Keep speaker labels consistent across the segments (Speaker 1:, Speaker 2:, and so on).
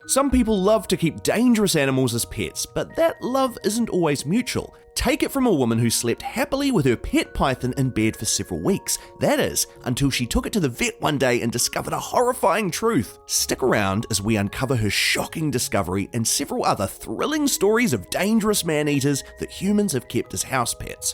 Speaker 1: Some people love to keep dangerous animals as pets, but that love isn't always mutual. Take it from a woman who slept happily with her pet python in bed for several weeks. That is, until she took it to the vet one day and discovered a horrifying truth. Stick around as we uncover her shocking discovery and several other thrilling stories of dangerous man-eaters that humans have kept as house pets.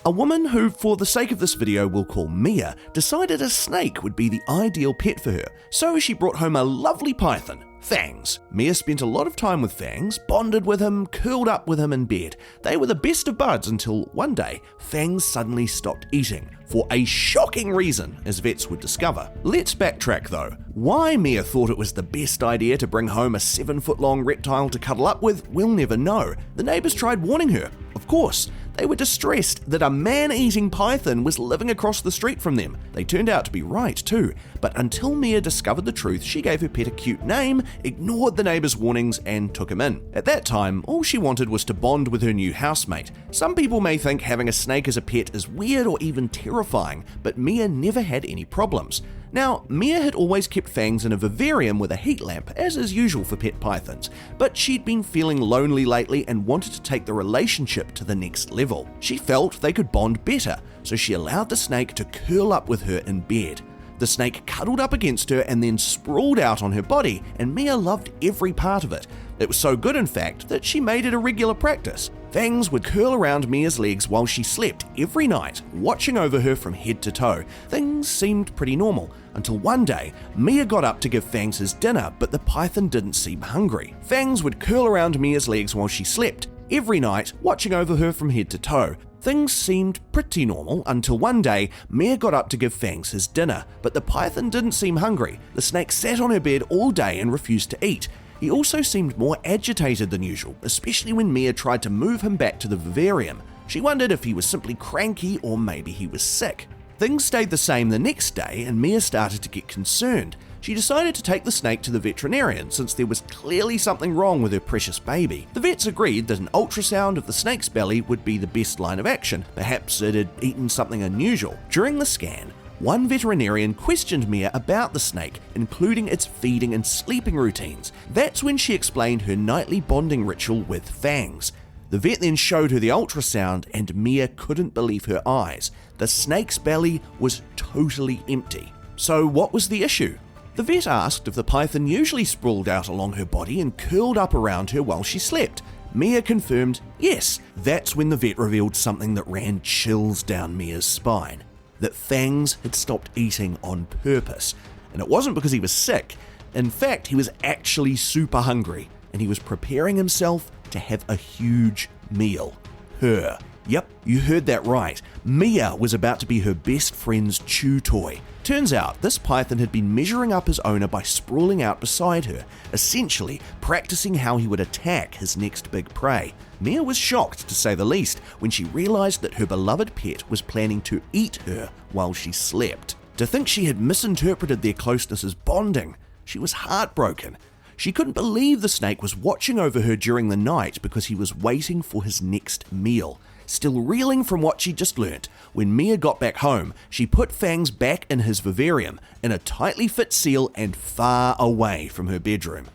Speaker 1: A woman who, for the sake of this video, we'll call Mia, decided a snake would be the ideal pet for her, so she brought home a lovely python, Fangs. Mia spent a lot of time with Fangs, bonded with him, curled up with him in bed. They were the best of buds until one day, Fangs suddenly stopped eating, for a shocking reason, as vets would discover. Let's backtrack though. Why Mia thought it was the best idea to bring home a 7-foot-long reptile to cuddle up with, we'll never know. The neighbours tried warning her. Of course, they were distressed that a man-eating python was living across the street from them. They turned out to be right too, but until Mia discovered the truth, she gave her pet a cute name, ignored the neighbours' warnings, and took him in. At that time, all she wanted was to bond with her new housemate. Some people may think having a snake as a pet is weird or even terrifying, but Mia never had any problems. Now, Mia had always kept Fangs in a vivarium with a heat lamp, as is usual for pet pythons, but she'd been feeling lonely lately and wanted to take the relationship to the next level. She felt they could bond better, so she allowed the snake to curl up with her in bed. The snake cuddled up against her and then sprawled out on her body, and Mia loved every part of it. It was so good, in fact, that she made it a regular practice. Fangs would curl around Mia's legs while she slept every night, watching over her from head to toe. Things seemed pretty normal, until one day, Mia got up to give Fangs his dinner, but the python didn't seem hungry. Fangs would curl around Mia's legs while she slept, every night, watching over her from head to toe. Things seemed pretty normal until one day, Mia got up to give Fangs his dinner, but the python didn't seem hungry. The snake sat on her bed all day and refused to eat. He also seemed more agitated than usual, especially when Mia tried to move him back to the vivarium. She wondered if he was simply cranky or maybe he was sick. Things stayed the same the next day and Mia started to get concerned. She decided to take the snake to the veterinarian since there was clearly something wrong with her precious baby. The vets agreed that an ultrasound of the snake's belly would be the best line of action. Perhaps it had eaten something unusual. During the scan, one veterinarian questioned Mia about the snake, including its feeding and sleeping routines. That's when she explained her nightly bonding ritual with Fangs. The vet then showed her the ultrasound and Mia couldn't believe her eyes. The snake's belly was totally empty. So what was the issue? The vet asked if the python usually sprawled out along her body and curled up around her while she slept. Mia confirmed yes. That's when the vet revealed something that ran chills down Mia's spine. That Fangs had stopped eating on purpose. And it wasn't because he was sick. In fact, he was actually super hungry, and he was preparing himself to have a huge meal. Her. Yep, you heard that right. Mia was about to be her best friend's chew toy. Turns out, this python had been measuring up his owner by sprawling out beside her, essentially practicing how he would attack his next big prey. Mia was shocked, to say the least, when she realized that her beloved pet was planning to eat her while she slept. To think she had misinterpreted their closeness as bonding, she was heartbroken. She couldn't believe the snake was watching over her during the night because he was waiting for his next meal. Still reeling from what she just learnt, when Mia got back home, she put Fangs back in his vivarium, in a tightly fit seal and far away from her bedroom.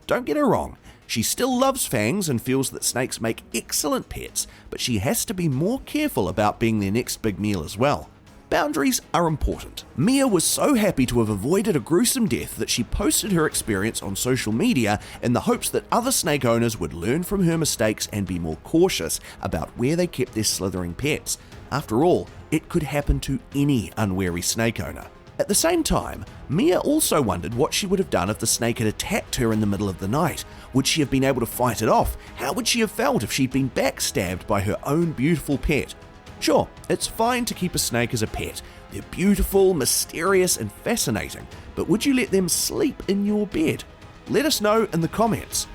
Speaker 1: Don't get her wrong, she still loves Fangs and feels that snakes make excellent pets, but she has to be more careful about being their next big meal as well. Boundaries are important. Mia was so happy to have avoided a gruesome death that she posted her experience on social media in the hopes that other snake owners would learn from her mistakes and be more cautious about where they kept their slithering pets. After all, it could happen to any unwary snake owner. At the same time, Mia also wondered what she would have done if the snake had attacked her in the middle of the night. Would she have been able to fight it off? How would she have felt if she'd been backstabbed by her own beautiful pet? Sure, it's fine to keep a snake as a pet. They're beautiful, mysterious, and fascinating, but would you let them sleep in your bed? Let us know in the comments.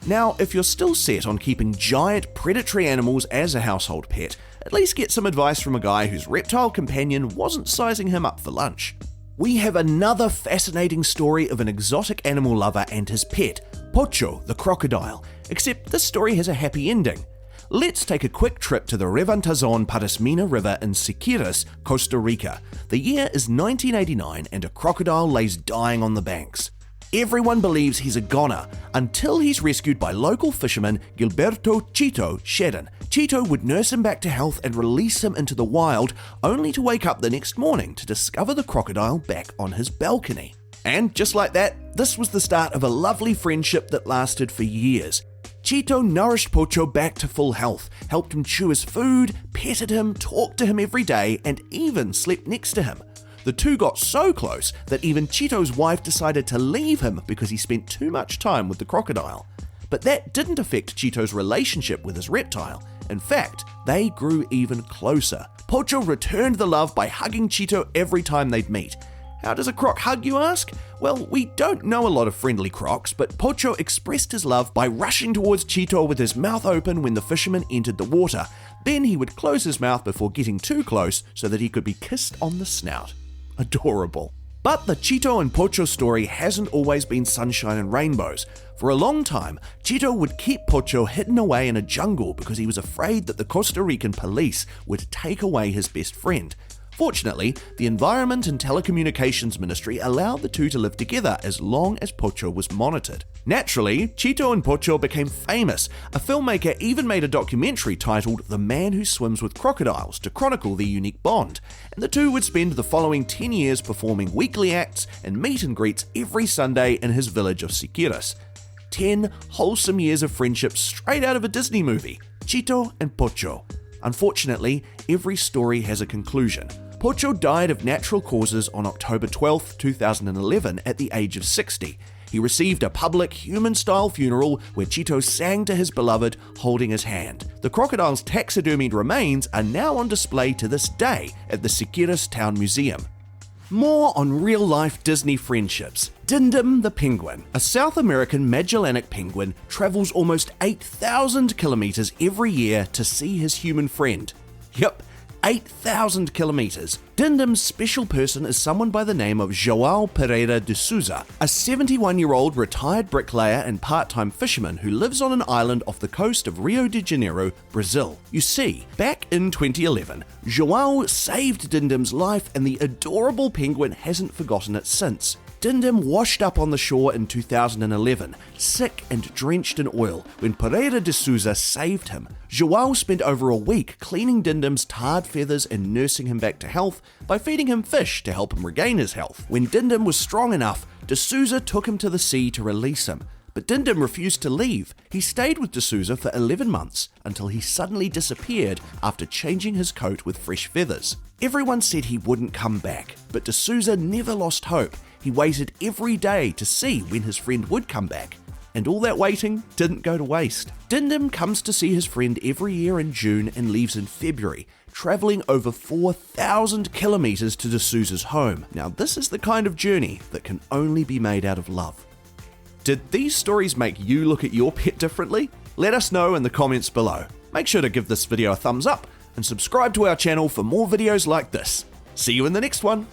Speaker 1: Now, if you're still set on keeping giant predatory animals as a household pet, at least get some advice from a guy whose reptile companion wasn't sizing him up for lunch. We have another fascinating story of an exotic animal lover and his pet, Pocho the crocodile, except this story has a happy ending. Let's take a quick trip to the Reventazon Parasmina River in Siquirres, Costa Rica. The year is 1989 and a crocodile lays dying on the banks. Everyone believes he's a goner until he's rescued by local fisherman Gilberto Chito Shedden. Chito would nurse him back to health and release him into the wild, only to wake up the next morning to discover the crocodile back on his balcony. And just like that, this was the start of a lovely friendship that lasted for years. Chito nourished Pocho back to full health, helped him chew his food, petted him, talked to him every day, and even slept next to him. The two got so close that even Chito's wife decided to leave him because he spent too much time with the crocodile. But that didn't affect Chito's relationship with his reptile. In fact, they grew even closer. Pocho returned the love by hugging Chito every time they'd meet. How does a croc hug, you ask? Well, we don't know a lot of friendly crocs, but Pocho expressed his love by rushing towards Chito with his mouth open when the fisherman entered the water. Then he would close his mouth before getting too close so that he could be kissed on the snout. Adorable. But the Chito and Pocho story hasn't always been sunshine and rainbows. For a long time, Chito would keep Pocho hidden away in a jungle because he was afraid that the Costa Rican police would take away his best friend. Fortunately, the Environment and Telecommunications Ministry allowed the two to live together as long as Pocho was monitored. Naturally, Chito and Pocho became famous. A filmmaker even made a documentary titled The Man Who Swims with Crocodiles to chronicle their unique bond, and the two would spend the following 10 years performing weekly acts and meet and greets every Sunday in his village of Siquirres. 10 wholesome years of friendship straight out of a Disney movie, Chito and Pocho. Unfortunately, every story has a conclusion. Pocho died of natural causes on October 12, 2011 at the age of 60. He received a public, human-style funeral where Chito sang to his beloved, holding his hand. The crocodile's taxidermied remains are now on display to this day at the Siquirres Town Museum. More on real-life Disney friendships. Dindim the penguin, a South American Magellanic penguin, travels almost 8,000 kilometers every year to see his human friend. Yep, 8,000 kilometers. Dindim's special person is someone by the name of João Pereira de Souza, a 71-year-old retired bricklayer and part-time fisherman who lives on an island off the coast of Rio de Janeiro, Brazil. You see, back in 2011, João saved Dindim's life and the adorable penguin hasn't forgotten it since. Dindim washed up on the shore in 2011, sick and drenched in oil, when Pereira de Souza saved him. João spent over a week cleaning Dindim's tarred feathers and nursing him back to health by feeding him fish to help him regain his health. When Dindim was strong enough, de Souza took him to the sea to release him. But Dindim refused to leave. He stayed with de Souza for 11 months until he suddenly disappeared after changing his coat with fresh feathers. Everyone said he wouldn't come back, but de Souza never lost hope. He waited every day to see when his friend would come back, and all that waiting didn't go to waste. Dindim comes to see his friend every year in June and leaves in February, traveling over 4,000 kilometers to de Souza's home. Now this is the kind of journey that can only be made out of love. Did these stories make you look at your pet differently? Let us know in the comments below. Make sure to give this video a thumbs up and subscribe to our channel for more videos like this. See you in the next one.